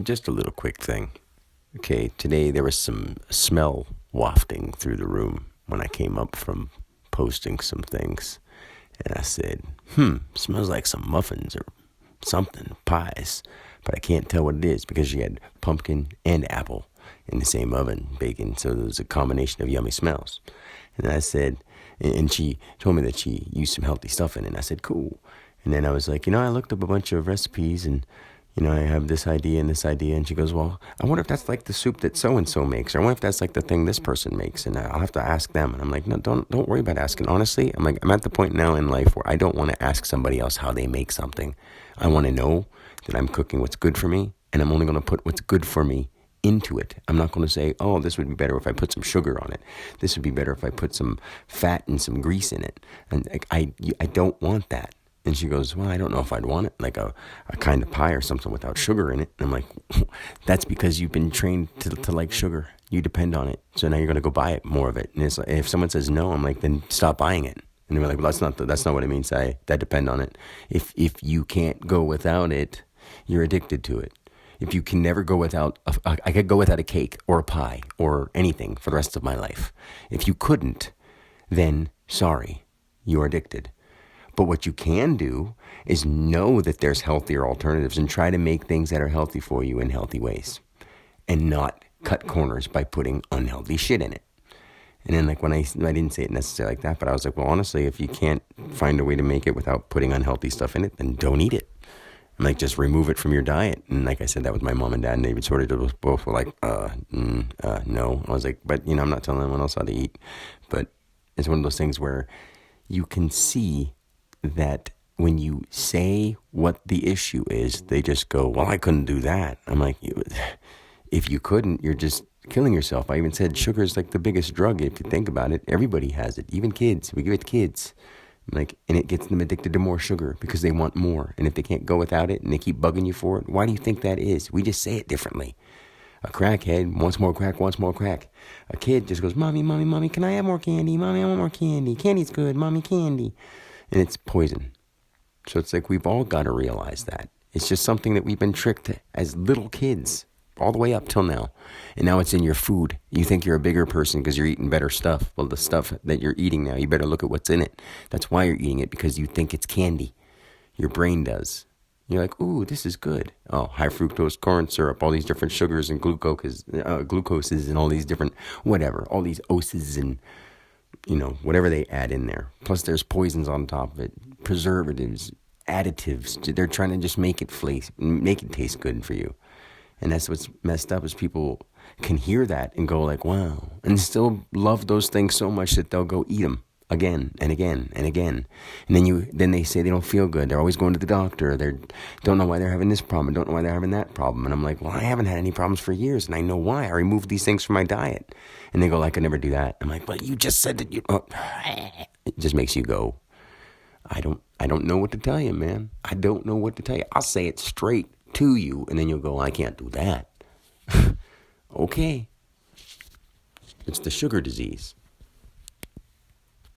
Just a little quick thing. Okay, today there was some smell wafting through the room when I came up from posting some things. And I said, smells like some muffins or something, pies. But I can't tell what it is because she had pumpkin and apple in the same oven baking. So there was a combination of yummy smells. And I said, and she told me that she used some healthy stuff in it. And I said, cool. And then I was like, I looked up a bunch of recipes and I have this idea and this idea. And she goes, well, I wonder if that's like the soup that so-and-so makes. Or I wonder if that's like the thing this person makes. And I'll have to ask them. And I'm like, no, don't worry about asking. Honestly, I'm at the point now in life where I don't want to ask somebody else how they make something. I want to know that I'm cooking what's good for me. And I'm only going to put what's good for me into it. I'm not going to say, oh, this would be better if I put some sugar on it. This would be better if I put some fat and some grease in it. And I don't want that. And she goes, well, I don't know if I'd want it, like a kind of pie or something without sugar in it. And I'm like, that's because you've been trained to like sugar. You depend on it. So now you're going to go buy it, more of it. And it's like, if someone says no, I'm like, then stop buying it. And they're like, well, that's not what it means. I depend on it. If you can't go without it, you're addicted to it. If you can never go without, I could go without a cake or a pie or anything for the rest of my life. If you couldn't, then sorry, you're addicted. But what you can do is know that there's healthier alternatives and try to make things that are healthy for you in healthy ways and not cut corners by putting unhealthy shit in it. And then like when I didn't say it necessarily like that, but I was like, well, honestly, if you can't find a way to make it without putting unhealthy stuff in it, then don't eat it. And like just remove it from your diet. And like I said, that was my mom and dad, and they sort of both were like, no. I was like, but I'm not telling anyone else how to eat. But it's one of those things where you can see that when you say what the issue is, they just go, well, I couldn't do that. I'm like, if you couldn't, you're just killing yourself. I even said sugar is like the biggest drug. If you think about it, everybody has it, even kids. We give it to kids. Like, and it gets them addicted to more sugar because they want more. And if they can't go without it and they keep bugging you for it, why do you think that is? We just say it differently. A crackhead wants more crack, wants more crack. A kid just goes, mommy, mommy, mommy, can I have more candy? Mommy, I want more candy. Candy's good. Mommy, candy. And it's poison. So it's like we've all got to realize that. It's just something that we've been tricked as little kids all the way up till now. And now it's in your food. You think you're a bigger person because you're eating better stuff. Well, the stuff that you're eating now, you better look at what's in it. That's why you're eating it, because you think it's candy. Your brain does. You're like, ooh, this is good. Oh, high fructose corn syrup, all these different sugars and glucoses and all these different whatever, all these oses and whatever they add in there. Plus there's poisons on top of it, preservatives, additives. They're trying to just make it taste good for you. And that's what's messed up, is people can hear that and go like, wow, and still love those things so much that they'll go eat them again and again and again. And then they say they don't feel good. They're always going to the doctor. They don't know why they're having this problem, don't know why they're having that problem. And I'm like, well, I haven't had any problems for years, and I know why. I removed these things from my diet. And they go, I could never do that. I'm like, but you just said that you. Oh. It just makes you go, I don't know what to tell you, man. I don't know what to tell you. I'll say it straight to you, and then you'll go, I can't do that. Okay. It's the sugar disease.